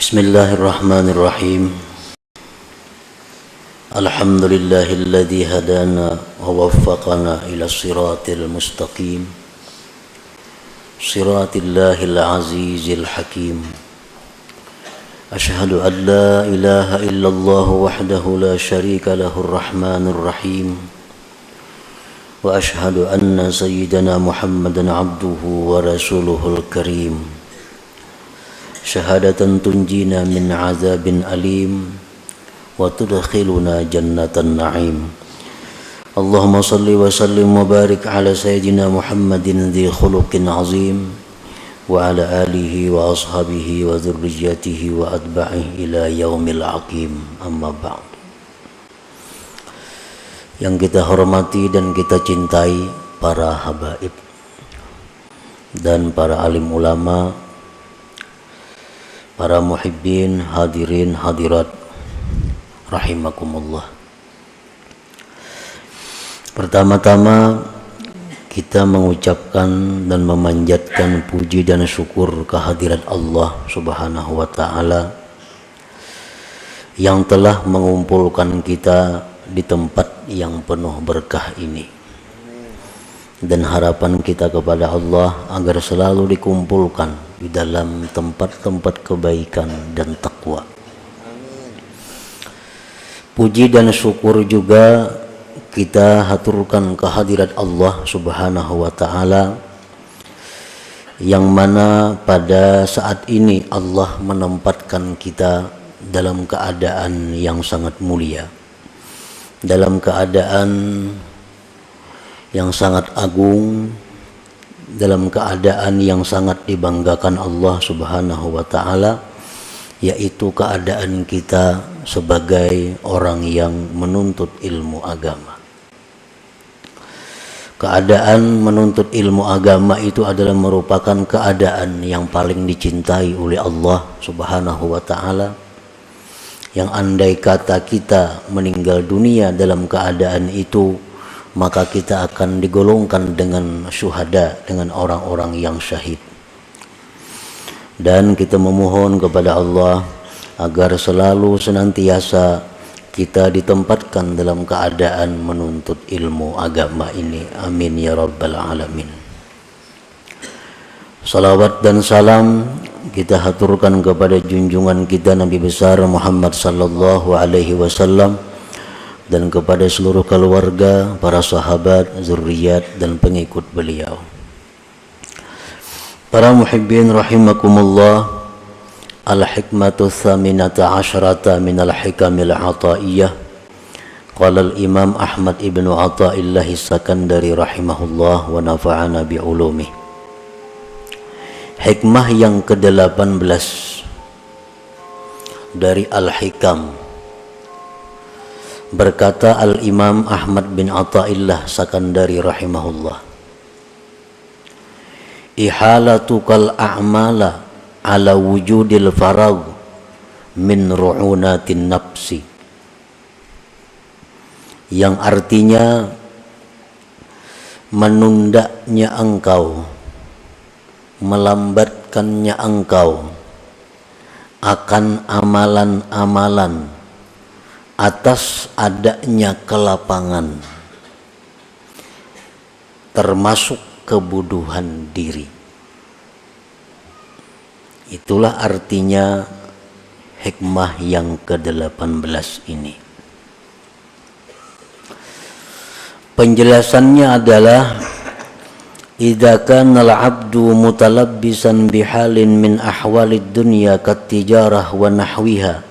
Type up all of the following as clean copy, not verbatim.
Bismillahirrahmanirrahim. Alhamdulillahilladzi hadana wa waffaqana ila siratil mustaqim. Siratillahil azizil hakim. Ashhadu an la ilaha illallah wahdahu la syarika lahur rahmanir rahim. Wa ashhadu anna sayyidana Muhammadan abduhu wa rasuluhul karim. Syahadatan tunjina min azabin alim wa tudkhiluna jannatan na'im. Allahumma salli wa sallim wa barik ala sayyidina Muhammadin dhi khuluqin azim wa ala alihi wa ashabihi wa dhurriyyatihi wa atba'ihi ila yaumil aqim. Amma ba'd. Yang kita hormati dan kita cintai para habaib dan para alim ulama, para muhibbin, hadirin, hadirat rahimakumullah. Pertama-tama kita mengucapkan dan memanjatkan puji dan syukur kehadirat Allah Subhanahu wa ta'ala yang telah mengumpulkan kita di tempat yang penuh berkah ini. Dan harapan kita kepada Allah agar selalu dikumpulkan di dalam tempat-tempat kebaikan dan takwa. Puji dan syukur juga kita haturkan kehadirat Allah Subhanahu wa ta'ala yang mana pada saat ini Allah menempatkan kita dalam keadaan yang sangat mulia, dalam keadaan yang sangat agung, dalam keadaan yang sangat dibanggakan Allah Subhanahu wa ta'ala, yaitu keadaan kita sebagai orang yang menuntut ilmu agama. Keadaan menuntut ilmu agama itu adalah merupakan keadaan yang paling dicintai oleh Allah Subhanahu wa ta'ala, yang andai kata kita meninggal dunia dalam keadaan itu, maka kita akan digolongkan dengan syuhada, dengan orang-orang yang syahid. Dan kita memohon kepada Allah agar selalu senantiasa kita ditempatkan dalam keadaan menuntut ilmu agama ini. Amin ya rabbal alamin. Salawat dan salam kita haturkan kepada junjungan kita Nabi besar Muhammad sallallahu alaihi wasallam dan kepada seluruh keluarga, para sahabat, zuriat dan pengikut beliau. Para muhibbin rahimakumullah, al-hikmatu tsaminata asyrata minal hikamil ataiyah. Qala al-imam Ahmad ibnu Athaillah As-Sakandari rahimahullah wa nafa'ana bi'ulumih. Hikmah yang ke-18 dari al-hikam. Berkata al-imam Ahmad bin Athaillah Sakandari rahimahullah, ihalatukal a'mala ala wujudil farag min ru'unatin nafsi, yang artinya menundanya engkau, melambatkannya engkau akan amalan-amalan atas adanya kelapangan, termasuk kebuduhan diri. Itulah artinya hikmah yang ke-18 ini. Penjelasannya adalah idza kana al-'abdu mutalabbisan bihalin min ahwalid dunya kat-tijarah wa nahwiha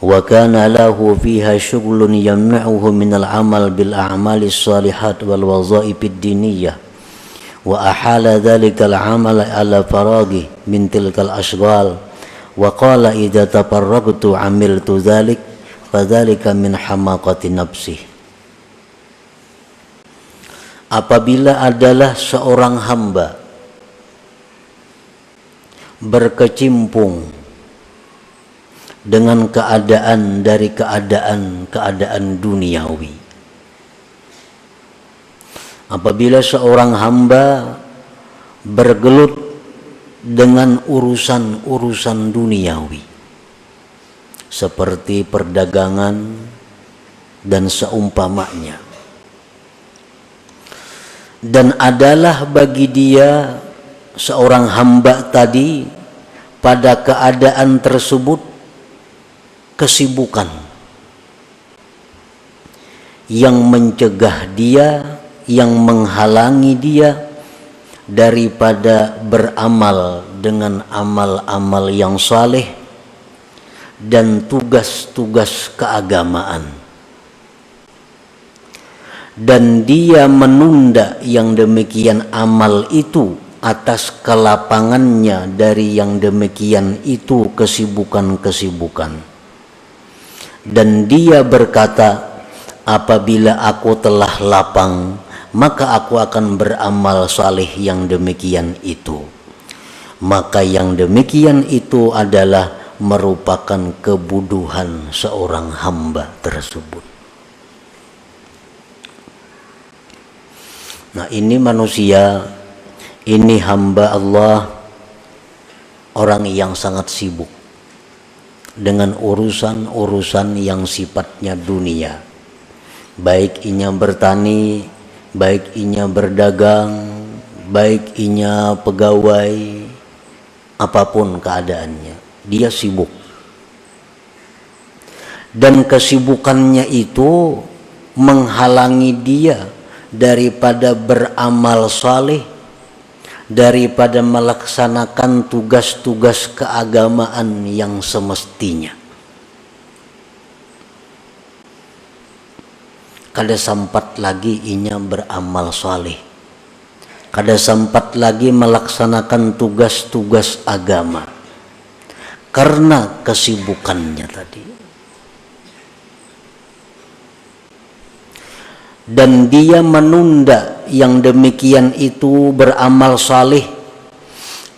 wa kana lahu fiha syughlun yamna'uhu min al-'amal bil a'malis shalihat wal wazaifid diniyah wa ahala dhalika al-'amal ala faraghi min tilkal ashghal wa qala idza tafarragtu 'amiltu dhalik fadhalika min hamaqati nafsi. Apabila adalah seorang hamba berkecimpung dengan keadaan dari keadaan duniawi, apabila seorang hamba bergelut dengan urusan-urusan duniawi, seperti perdagangan dan seumpamanya. Dan adalah bagi dia seorang hamba tadi pada keadaan tersebut kesibukan yang mencegah dia, yang menghalangi dia daripada beramal dengan amal-amal yang saleh dan tugas-tugas keagamaan. Dan dia menunda yang demikian amal itu atas kelapangannya dari yang demikian itu kesibukan-kesibukan. Dan dia berkata, apabila aku telah lapang, maka aku akan beramal saleh yang demikian itu. Maka yang demikian itu adalah merupakan kebodohan seorang hamba tersebut. Nah, ini manusia, ini hamba Allah, orang yang sangat sibuk dengan urusan-urusan yang sifatnya dunia. Baik inya bertani, baik inya berdagang, baik inya pegawai, apapun keadaannya, dia sibuk. Dan kesibukannya itu menghalangi dia daripada beramal saleh, daripada melaksanakan tugas-tugas keagamaan yang semestinya. Kada sempat lagi inya beramal saleh, kada sempat lagi melaksanakan tugas-tugas agama karena kesibukannya tadi. Dan dia menunda yang demikian itu beramal saleh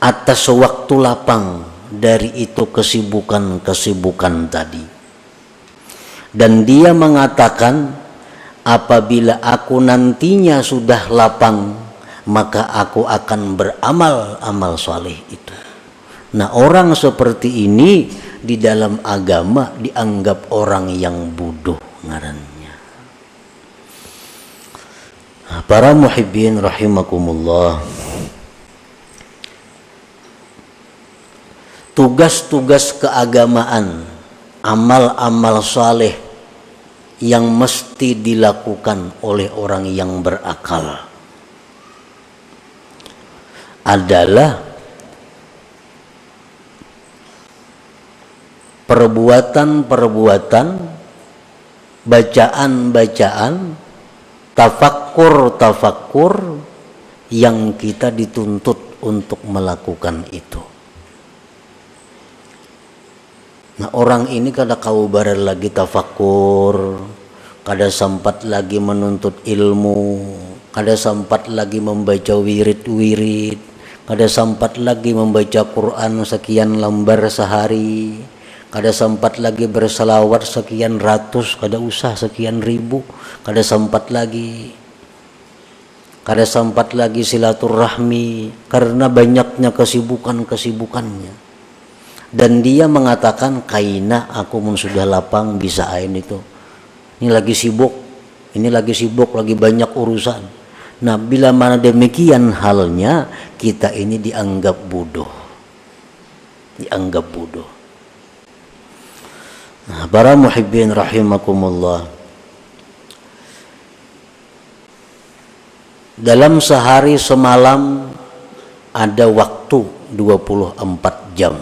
atas waktu lapang dari itu kesibukan-kesibukan tadi. Dan dia mengatakan, apabila aku nantinya sudah lapang, maka aku akan beramal amal saleh itu. Nah, orang seperti ini di dalam agama dianggap orang yang bodoh ngarannya. Para muhibbin rahimakumullah, tugas-tugas keagamaan, amal-amal saleh yang mesti dilakukan oleh orang yang berakal adalah perbuatan-perbuatan, bacaan-bacaan, tafakkur yang kita dituntut untuk melakukan itu. Nah, orang ini kada kaubar lagi tafakkur, kada sempat lagi menuntut ilmu, kada sempat lagi membaca wirid-wirid, kada sempat lagi membaca Quran sekian lembar sehari, kada sempat lagi berselawat sekian ratus, kada usah sekian ribu, kada sempat lagi silaturahmi karena banyaknya kesibukannya. Dan dia mengatakan, kaina aku mun sudah lapang bisa ain itu. Ini lagi sibuk, lagi banyak urusan. Nah, bila mana demikian halnya, kita ini dianggap bodoh. Nah, para muhibbin rahimakumullah, dalam sehari semalam ada waktu 24 jam.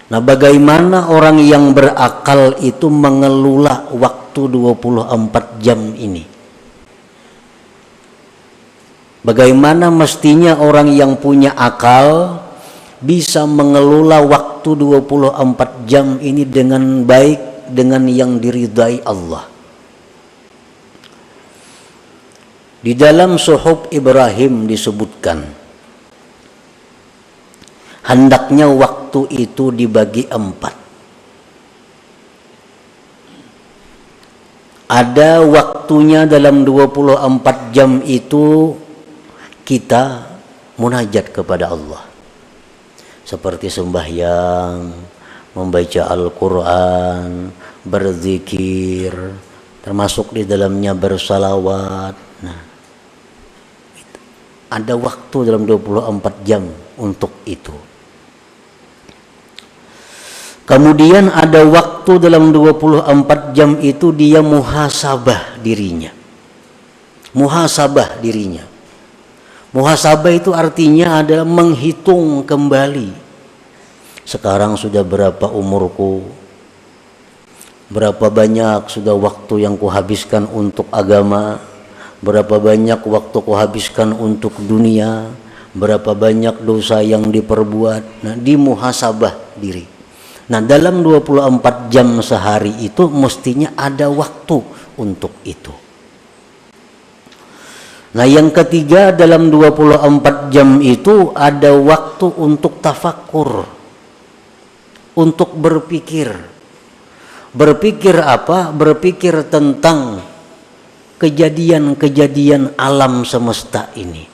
Nah, bagaimana orang yang berakal itu mengelola waktu 24 jam ini? Bagaimana mestinya orang yang punya akal bisa mengelola waktu 24 jam ini dengan baik, dengan yang diridai Allah? Di dalam Suhuf Ibrahim disebutkan, hendaknya waktu itu dibagi 4. Ada waktunya dalam 24 jam itu kita munajat kepada Allah, seperti sembahyang, membaca Al-Quran, berzikir, termasuk di dalamnya bersalawat. Nah, ada waktu dalam 24 jam untuk itu. Kemudian ada waktu dalam 24 jam itu dia muhasabah dirinya. Muhasabah dirinya. Muhasabah itu artinya adalah menghitung kembali. Sekarang sudah berapa umurku? Berapa banyak sudah waktu yang kuhabiskan untuk agama? Berapa banyak waktu kuhabiskan untuk dunia? Berapa banyak dosa yang diperbuat? Nah, dimuhasabah diri. Nah, dalam 24 jam sehari itu mestinya ada waktu untuk itu. Nah, yang ketiga, dalam 24 jam itu ada waktu untuk tafakkur, untuk berpikir. Berpikir apa? Berpikir tentang kejadian-kejadian alam semesta ini.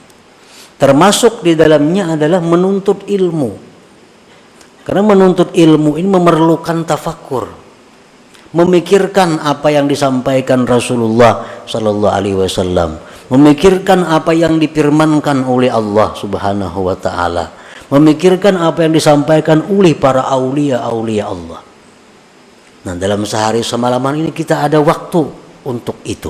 Termasuk di dalamnya adalah menuntut ilmu. Karena menuntut ilmu ini memerlukan tafakkur, memikirkan apa yang disampaikan Rasulullah Sallallahu Alaihi Wasallam, memikirkan apa yang difirmankan oleh Allah Subhanahu Wa Taala, memikirkan apa yang disampaikan oleh para aulia Allah. Nah, dalam sehari semalaman ini kita ada waktu untuk itu.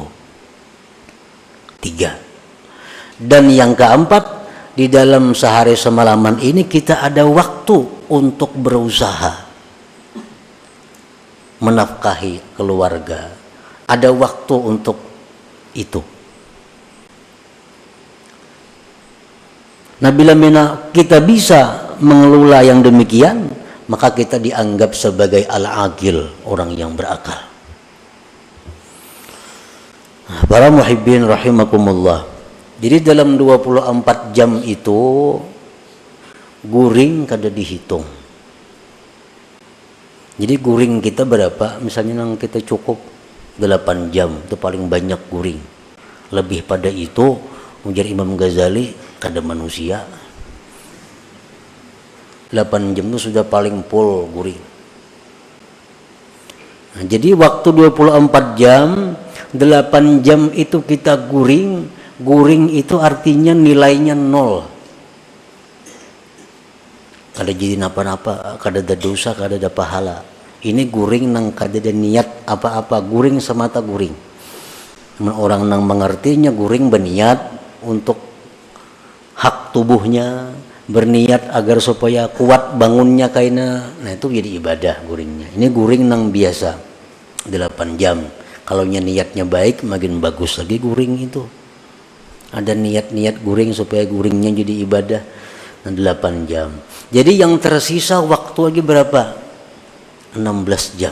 3. Dan yang keempat, di dalam sehari semalaman ini kita ada waktu untuk berusaha menafkahi keluarga. Ada waktu untuk itu. Nah, bila kita bisa mengelola yang demikian, maka kita dianggap sebagai al-aqil, orang yang berakal. Para muhibbin rahimakumullah. Jadi dalam 24 jam itu guring kada dihitung. Jadi guring kita berapa? Misalnya nang kita cukup 8 jam, itu paling banyak guring. Lebih pada itu, ujar Imam Ghazali, kada manusia. 8 jam itu sudah paling full guring. Nah, jadi waktu 24 jam, 8 jam itu kita guring. Guring itu artinya nilainya 0. Kada jadi napa-napa, kada ada dosa, kada ada pahala. Ini guring nang kada ada niat apa-apa, guring semata guring. Orang nang mengertinya guring berniat untuk hak tubuhnya, berniat agar supaya kuat bangunnya kaina. Nah, itu jadi ibadah guringnya. Ini guring nang biasa 8 jam. Kalau niatnya baik makin bagus lagi guring itu. Ada niat-niat guring supaya guringnya jadi ibadah. 8 jam. Jadi yang tersisa waktu lagi berapa? 16 jam.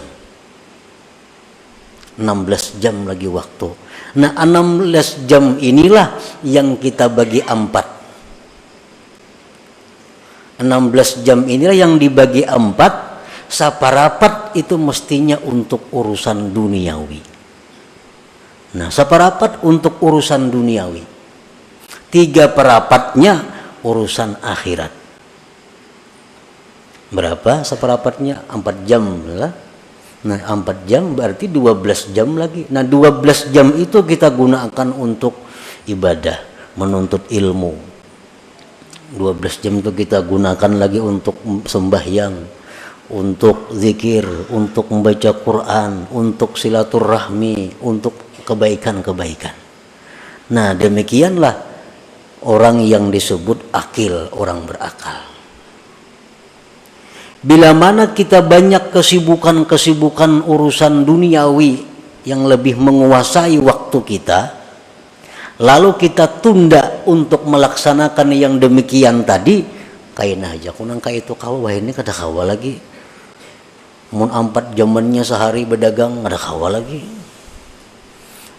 16 jam lagi waktu. Nah, 16 jam inilah yang kita bagi 4. 16 jam inilah yang dibagi 4. Saparapat itu mestinya untuk urusan duniawi. Nah, saparapat untuk urusan duniawi. 3/4-nya urusan akhirat. Berapa seperapatnya? 4 jam lah. Nah, 4 jam berarti 12 jam lagi. Nah, 12 jam itu kita gunakan untuk ibadah, menuntut ilmu. 12 jam itu kita gunakan lagi untuk sembahyang, untuk zikir, untuk membaca Quran, untuk silaturahmi, untuk kebaikan-kebaikan. Nah, demikianlah orang yang disebut akil, orang berakal. Bila mana kita banyak kesibukan-kesibukan urusan duniawi yang lebih menguasai waktu kita, lalu kita tunda untuk melaksanakan yang demikian tadi, kain aja kunang kayak itu kawa, wah ini kada kawa lagi. Mun 4 jamannya sehari berdagang kada kawa lagi.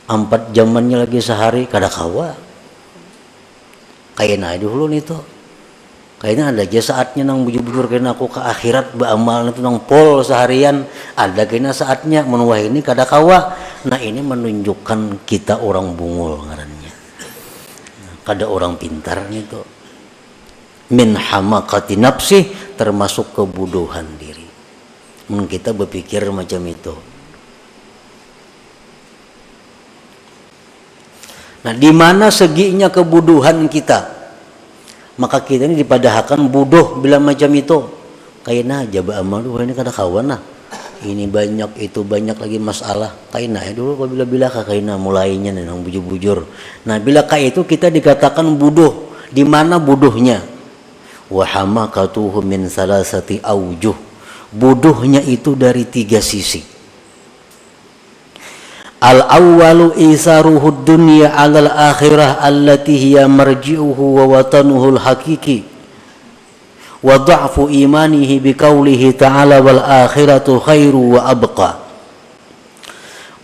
4 jamannya lagi sehari kada kawa. Kayaknya dulu nih tuh, kayaknya ada aja saatnya nang bujur-bujur kayaknya aku ke akhirat beramal itu nang pol seharian, ada kayaknya saatnya menuah ini kada kawa. Nah, ini menunjukkan kita orang bungul ngarannya, kada orang pintar itu. Min hamakati nafsi, termasuk kebodohan diri. Kita berpikir macam itu. Nah, di mana seginya kebodohan kita, maka kita ini dipadahkan bodoh bila macam itu. Kaina aja ba'amalu ini kada kawan lah. Ini banyak, itu banyak lagi masalah. Kaina dulu bila kaina mulainya nang bujur-bujur. Nah, bila kayak itu kita dikatakan bodoh. Di mana bodohnya? Wa hamakatuhu min salasati aujuh. Bodohnya itu dari 3 sisi. Al-awwalu isaruhu dunya 'alal akhirah allati hiya marji'uhu wa watanuhu al-haqiqi wa dha'fu imanihi biqaulihi ta'ala wal akhiratu khairu wa abqa.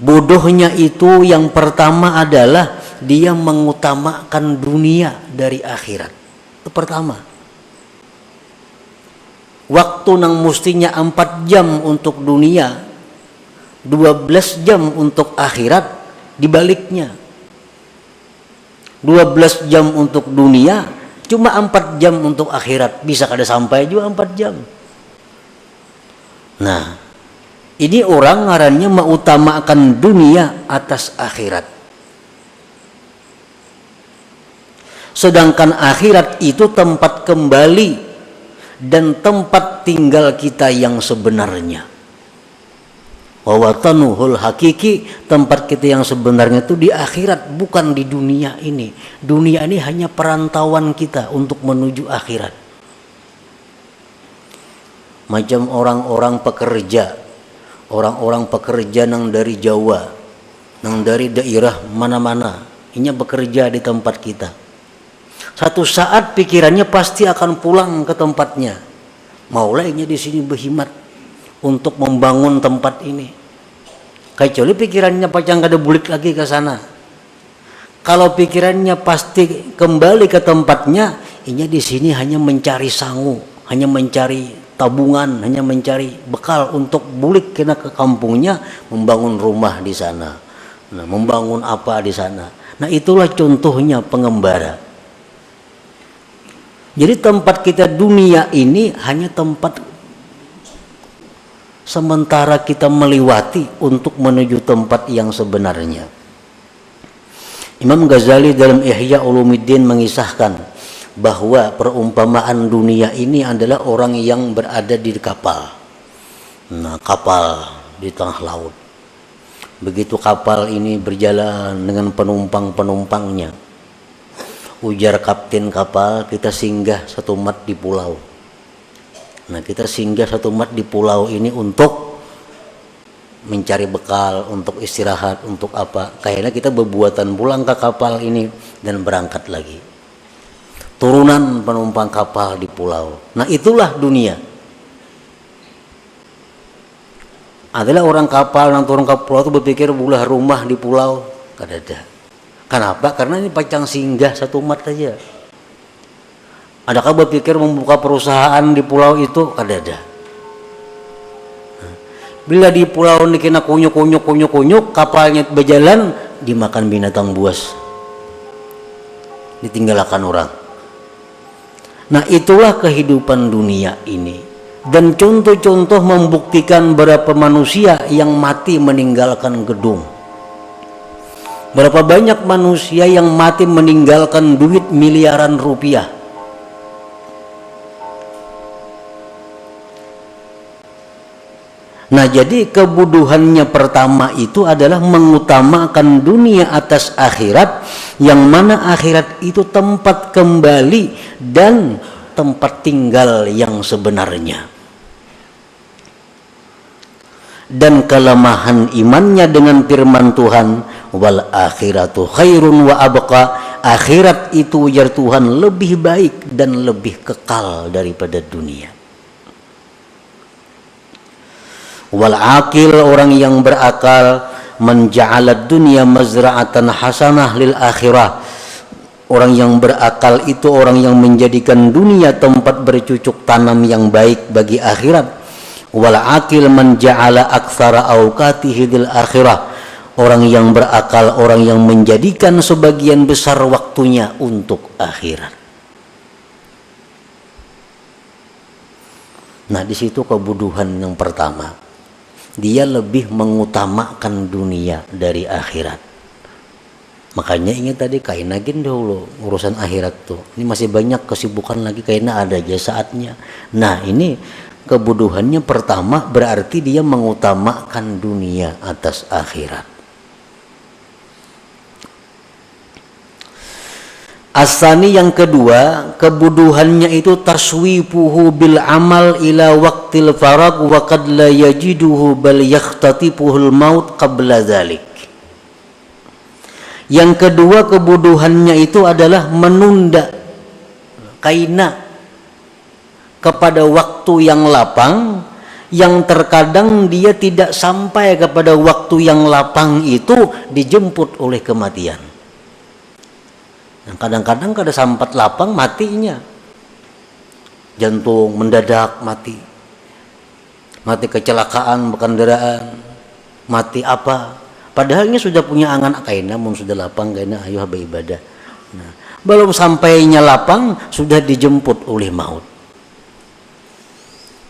Bodohnya itu yang pertama adalah dia mengutamakan dunia dari akhirat. Itu pertama. Waktu nang mustinya 4 jam untuk dunia, 12 jam untuk akhirat, dibaliknya 12 jam untuk dunia, cuma 4 jam untuk akhirat. Bisa kada sampai juga 4 jam. Nah, ini orang ngarannya mengutamakan dunia atas akhirat. Sedangkan akhirat itu tempat kembali dan tempat tinggal kita yang sebenarnya. Wawatanuhul hakiki, tempat kita yang sebenarnya itu di akhirat, bukan di dunia ini. Dunia ini hanya perantauan kita untuk menuju akhirat. Macam orang-orang pekerja nang dari Jawa, nang dari daerah mana-mana, ini bekerja di tempat kita. Satu saat pikirannya pasti akan pulang ke tempatnya. Maulainya di sini berhimat untuk membangun tempat ini. Kecuali pikirannya pacang kada bulik lagi ke sana. Kalau pikirannya pasti kembali ke tempatnya, ini di sini hanya mencari sangu, hanya mencari tabungan, hanya mencari bekal untuk bulik kena ke kampungnya, membangun rumah di sana. Nah, membangun apa di sana. Nah, itulah contohnya pengembara. Jadi tempat kita dunia ini hanya tempat sementara kita melewati untuk menuju tempat yang sebenarnya. Imam Ghazali dalam Ihya Ulumuddin mengisahkan bahwa perumpamaan dunia ini adalah orang yang berada di kapal. Nah, kapal di tengah laut. Begitu kapal ini berjalan dengan penumpang-penumpangnya, ujar kapten kapal, kita singgah satu mat di pulau. Nah, kita singgah satu mat di pulau ini untuk mencari bekal, untuk istirahat, untuk apa. Kayaknya kita berbuatan pulang ke kapal ini dan berangkat lagi. Turunan penumpang kapal di pulau. Nah, itulah dunia. Adalah orang kapal yang turun ke pulau itu berpikir bulah rumah di pulau. Kada ada. Kenapa? Karena ini pacang singgah satu mat saja. Adakah berpikir membuka perusahaan di pulau itu? Kada ada. Bila di pulau ini kena kunyuk, kapalnya berjalan, dimakan binatang buas. Ditinggalkan orang. Nah, itulah kehidupan dunia ini. Dan contoh-contoh membuktikan berapa manusia yang mati meninggalkan gedung. Berapa banyak manusia yang mati meninggalkan duit miliaran rupiah. Nah, jadi kebodohannya pertama itu adalah mengutamakan dunia atas akhirat, yang mana akhirat itu tempat kembali dan tempat tinggal yang sebenarnya. Dan kelemahan imannya dengan firman Tuhan, wal akhiratu khairun wa abqa, akhirat itu ujar Tuhan lebih baik dan lebih kekal daripada dunia. Wal aqil, orang yang berakal, menja'alad dunya mazra'atan hasanah lil akhirah, orang yang berakal itu orang yang menjadikan dunia tempat bercucuk tanam yang baik bagi akhirat. Wal aqil man ja'ala aktsara awqatihi lil akhirah, orang yang berakal orang yang menjadikan sebagian besar waktunya untuk akhirat. Nah, di situ kebodohan yang pertama. Dia lebih mengutamakan dunia dari akhirat. Makanya ingat tadi kainagin dulu urusan akhirat tuh. Ini masih banyak kesibukan lagi karena ada aja saatnya. Nah, ini kebodohannya pertama berarti dia mengutamakan dunia atas akhirat. Asani yang kedua, kebodohannya itu taswifuhu bil amal ila waqtil farag wa qad la yajiduhu bal yakhtatifuhul maut qabla dzalik. Yang kedua kebodohannya itu adalah menunda kaina kepada waktu yang lapang, yang terkadang dia tidak sampai kepada waktu yang lapang itu dijemput oleh kematian. Kadang-kadang kada sampat lapang matinya, jantung mendadak mati, mati kecelakaan berkendaraan, mati apa, padahalnya sudah punya angan kaina mun sudah lapang kaina ayo beribadah. Nah, belum sampainya lapang sudah dijemput oleh maut.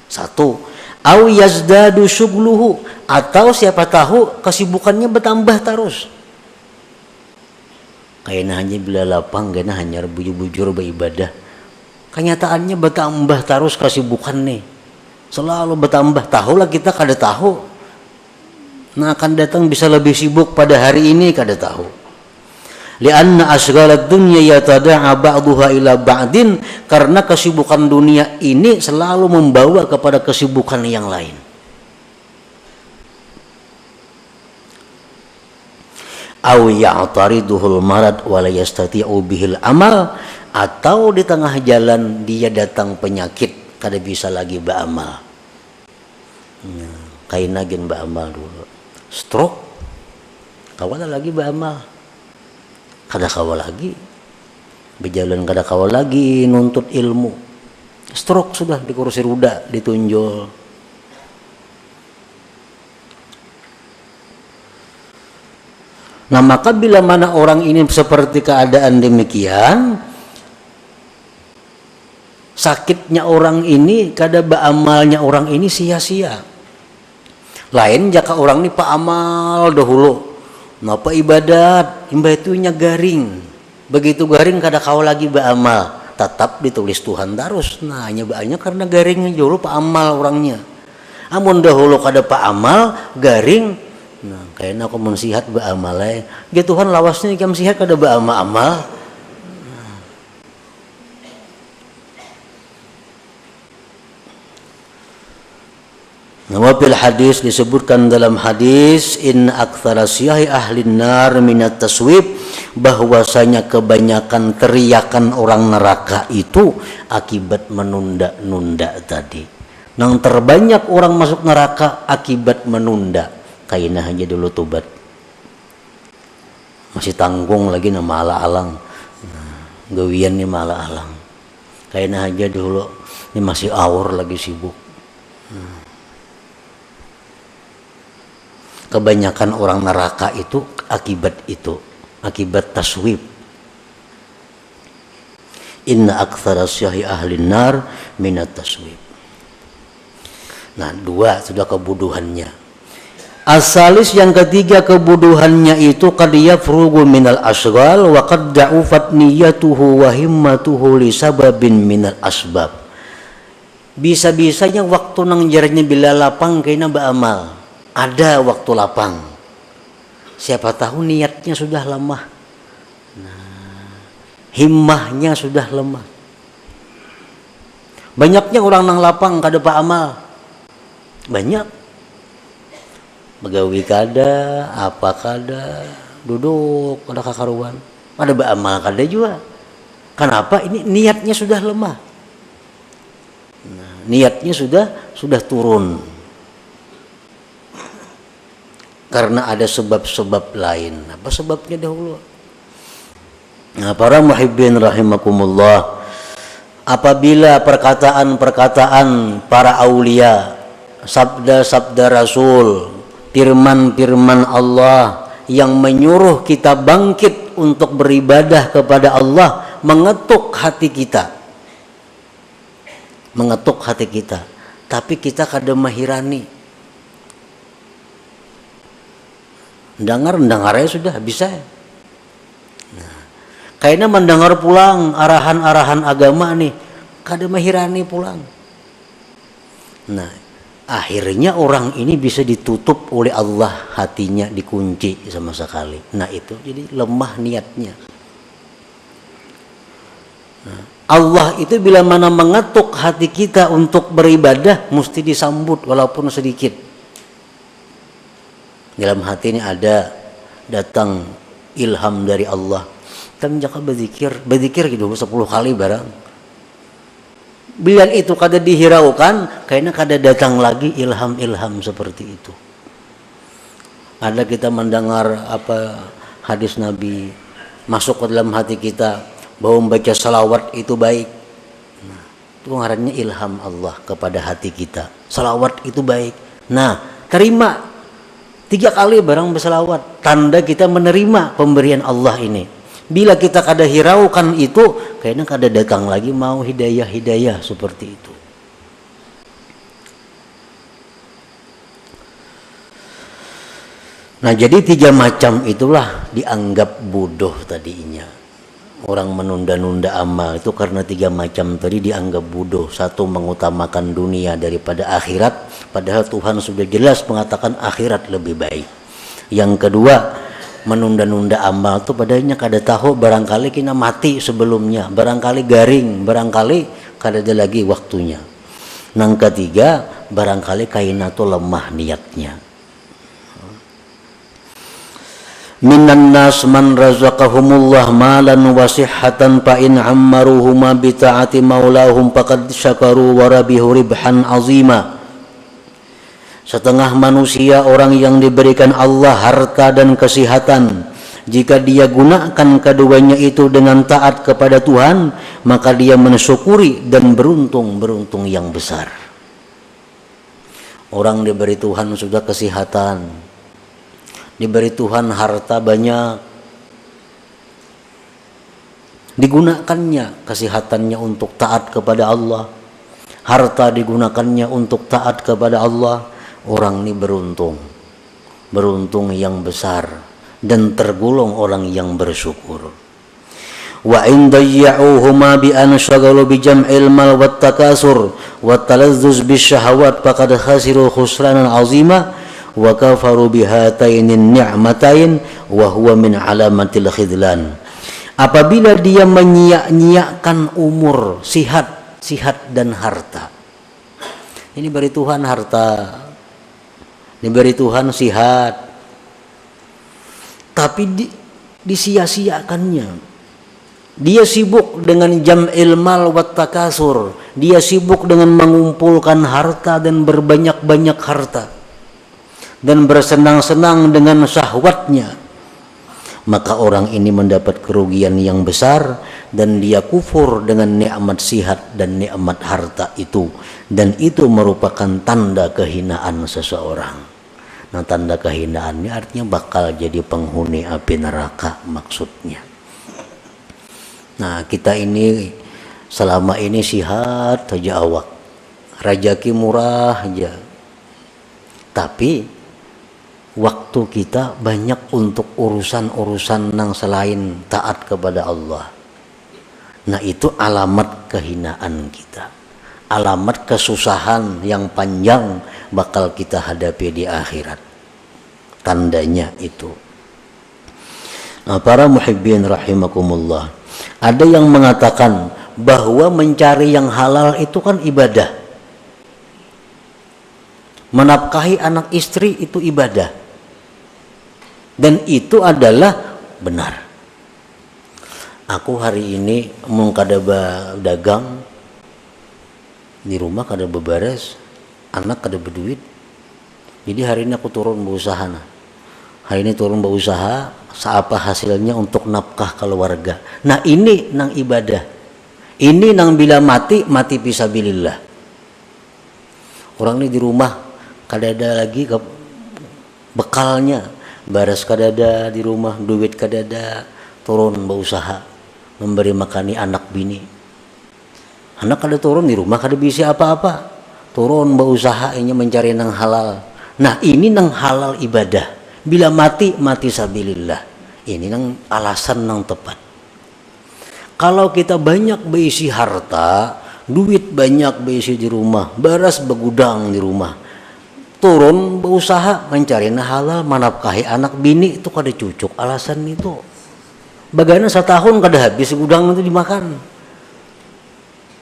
Satu, au yazdadu syugluhu, atau siapa tahu kesibukannya bertambah terus. Kayaknya hanya bila lapang, kayaknya hanya bujur-bujur beribadah. Kenyataannya bertambah terus kesibukan nih, selalu bertambah. Tahulah kita kada tahu. Nah, akan datang bisa lebih sibuk pada hari ini kada tahu. Lianna asghalad dunya yatada'a ba'daha ila ba'din, karena kesibukan dunia ini selalu membawa kepada kesibukan yang lain. Aw ya'tariduhul marad wa la yastati'u bihil amal, atau di tengah jalan dia datang penyakit kada bisa lagi beramal. Kainagin beramal dulu. Stroke kawala lagi beramal. Kada kawal lagi. Berjalan kada kawal lagi nuntut ilmu. Stroke sudah di kursi roda ditunjol. Nah, maka bila mana orang ini seperti keadaan demikian, sakitnya orang ini, kada beramalnya orang ini sia-sia. Lain jika orang ini pak amal dahulu, napa ibadat, imbatunya garing. Begitu garing kada kau lagi beramal, tetap ditulis Tuhan terus. Nah, hanya banyak karena garingnya dulu pak amal orangnya. Amun dahulu kada pak amal, garing. Nah, kayaknya aku mensihat beramal ya Tuhan lawasnya ikam sihat kada beramal-amal. Nah, fil hadis disebutkan dalam hadis in aktsara syahi ahli nar minat taswib, bahwasanya kebanyakan teriakan orang neraka itu akibat menunda-nunda tadi. Yang terbanyak orang masuk neraka akibat menunda. Kaina aja dulu tobat, masih tanggung lagi nama ala-alang, gawian nih malah alang. Kaina aja dulu ini masih awur lagi sibuk. Kebanyakan orang neraka itu akibat taswib. Inna aktsara syahi ahlin nar minat taswib. Nah, dua sudah kebodohannya. Asalis yang ketiga kebodohannya itu qad yafrugu minal asghal wa qad da'ufat niyatuhu wa himmatuhu li sababin minal asbab. Bisa-bisanya waktu nang jaranya bila lapang kena beramal. Ada waktu lapang. Siapa tahu niatnya sudah lemah. Nah, himmahnya sudah lemah. Banyaknya orang nang lapang kada beramal. Banyak. Begawi kada, apa kada, duduk kada kakaruan, ada beramal kada juga. Kenapa? Ini niatnya sudah lemah. Nah, niatnya sudah turun. Karena ada sebab-sebab lain. Apa sebabnya dahulu? Nah, para muhibbin rahimakumullah, apabila perkataan-perkataan para aulia, sabda-sabda Rasul, firman-firman Allah yang menyuruh kita bangkit untuk beribadah kepada Allah mengetuk hati kita. tapi kita kada mahirani. Dengar sudah bisa. Nah, kayaknya mendengar pulang arahan-arahan agama nih, kada mahirani pulang. Nah, akhirnya orang ini bisa ditutup oleh Allah, hatinya dikunci sama sekali. Nah itu jadi lemah niatnya. Nah, Allah itu bila mana mengetuk hati kita untuk beribadah, mesti disambut walaupun sedikit. Dalam hati ini ada datang ilham dari Allah. Kita menjaga berzikir gitu 10 kali barang. Bila itu kada dihiraukan, kayaknya kada datang lagi ilham-ilham seperti itu. Ada kita mendengar apa hadis Nabi masuk ke dalam hati kita, bahwa membaca salawat itu baik. Nah, itu ngarannya ilham Allah kepada hati kita. Salawat itu baik. Nah, terima 3 kali barang bersalawat, tanda kita menerima pemberian Allah ini. Bila kita kada hiraukan itu, kayaknya kada datang lagi mau hidayah seperti itu. Nah, jadi 3 macam itulah dianggap bodoh tadinya. Orang menunda-nunda amal itu karena 3 macam tadi dianggap bodoh. 1, mengutamakan dunia daripada akhirat, padahal Tuhan sudah jelas mengatakan akhirat lebih baik. Yang kedua, menunda-nunda amal itu padahal kada tahu barangkali kita mati sebelumnya, barangkali garing, barangkali kada ada lagi waktunya. Yang ketiga, barangkali kaina tu lemah niatnya. Minan nas man razaqahumullah malan wa sihhatan fa in ammaruhuma bi ta'ati maulahum faqad syakaru wa rabihu ribhan azima. Setengah manusia orang yang diberikan Allah harta dan kesehatan, jika dia gunakan keduanya itu dengan taat kepada Tuhan, maka dia mensyukuri dan beruntung yang besar. Orang diberi Tuhan sudah kesehatan, diberi Tuhan harta banyak, digunakannya kesehatannya untuk taat kepada Allah, harta digunakannya untuk taat kepada Allah. Orang ini beruntung yang besar dan tergolong orang yang bersyukur. Wa in dayya'uhuma bi an syaghalu bi jam'il mal wat takasur wat talazzuz bis syahawat faqad khasiru khusranan 'azima wa kafaru bi hatainin ni'matain wa huwa min alamatil khidlan. Apabila dia menyia-nyiakan umur, sihat dan harta. Ini beri Tuhan harta, diberi Tuhan sihat, tapi disia-siakannya. Dia sibuk dengan jam'il mal wat takasur, dia sibuk dengan mengumpulkan harta dan berbanyak-banyak harta dan bersenang-senang dengan syahwatnya. Maka orang ini mendapat kerugian yang besar dan dia kufur dengan nikmat sihat dan nikmat harta itu, dan itu merupakan tanda kehinaan seseorang. Nah, tanda kehinaannya artinya bakal jadi penghuni api neraka maksudnya. Nah, kita ini selama ini sihat saja awak, rajaki murah aja, tapi waktu kita banyak untuk urusan-urusan yang selain taat kepada Allah. Nah, itu alamat kehinaan kita, alamat kesusahan yang panjang bakal kita hadapi di akhirat. Tandanya itu. Nah, para muhibbin rahimakumullah, ada yang mengatakan bahwa mencari yang halal itu kan ibadah, menafkahi anak istri itu ibadah, dan itu adalah benar. Aku hari ini mau kada dagang di rumah, kada beberes, anak kada berduit, jadi hari ini aku turun berusaha. Hari ini turun berusaha, seapa hasilnya untuk nafkah keluarga. Nah, ini nang ibadah, ini nang bila mati fisabilillah. Orang ini di rumah kada ada lagi bekalnya, baras kada ada di rumah, duit kada ada, turun berusaha memberi makani anak bini. Anak kada turun di rumah kada bisa apa-apa, turun berusaha ini mencari nang halal. Nah ini nang halal ibadah. Bila mati sabilillah. Ini nang alasan nang tepat. Kalau kita banyak berisi harta, duit banyak berisi di rumah, beras begudang di rumah, turun berusaha mencari nang halal, menafkahi anak bini itu kada cucuk alasan itu. Bagaimana setahun kada habis gudang itu dimakan.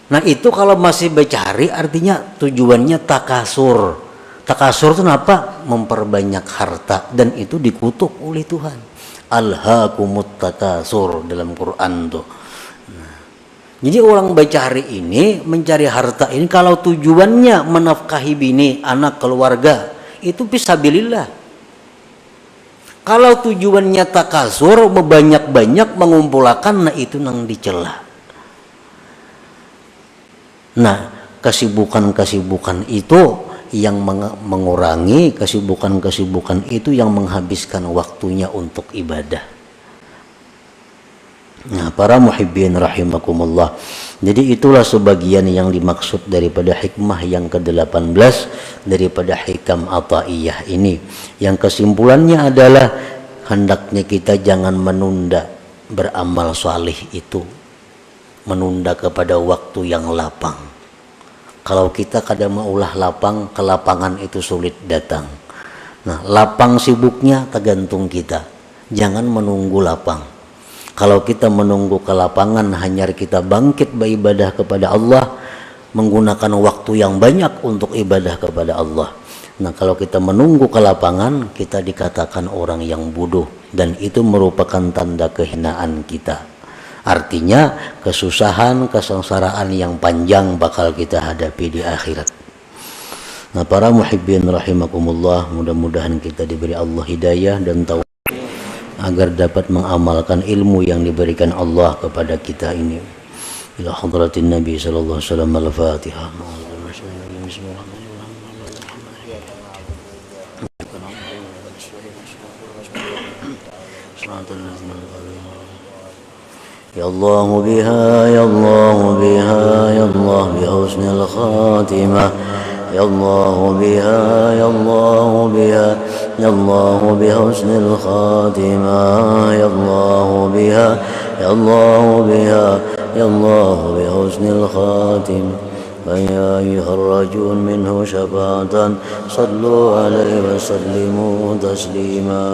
Nah itu kalau masih bercari artinya tujuannya takasur. Takasur itu apa? Memperbanyak harta, dan itu dikutuk oleh Tuhan. Alhaakumut takasur dalam Quran tuh. Nah, jadi orang bercari ini, mencari harta ini kalau tujuannya menafkahi bini, anak, keluarga, itu fisabilillah. Kalau tujuannya takasur, banyak-banyak mengumpulkan, nah itu nang dicela. Nah, kesibukan-kesibukan itu yang mengurangi, kesibukan-kesibukan itu yang menghabiskan waktunya untuk ibadah. Nah, para muhibbin rahimakumullah. Jadi itulah sebagian yang dimaksud daripada hikmah yang ke-18 daripada hikam ataiyah ini. Yang kesimpulannya adalah hendaknya kita jangan menunda beramal salih itu. Menunda kepada waktu yang lapang. Kalau kita kadang maulah lapang, kelapangan itu sulit datang. Nah, lapang sibuknya tergantung kita. Jangan menunggu lapang. Kalau kita menunggu kelapangan, hanya kita bangkit beribadah kepada Allah, menggunakan waktu yang banyak untuk ibadah kepada Allah. Nah, kalau kita menunggu kelapangan, kita dikatakan orang yang bodoh, dan itu merupakan tanda kehinaan kita. Artinya kesusahan, kesengsaraan yang panjang bakal kita hadapi di akhirat. Nah, para muhibbin rahimakumullah, mudah-mudahan kita diberi Allah hidayah dan taufik agar dapat mengamalkan ilmu yang diberikan Allah kepada kita ini. Ila hadratin Nabi sallallahu alaihi wasallam. Al-Fatihah. يا الله بها يا الله بها يا الله بحسن الخاتمة يا الله بها يا الله بها يا الله بحسن الخاتمة يا الله بها يا الله بها يا الله بحسن الخاتمة فيا أيها الرجل منه شفاعة صلوا عليه وسلموا تسليما.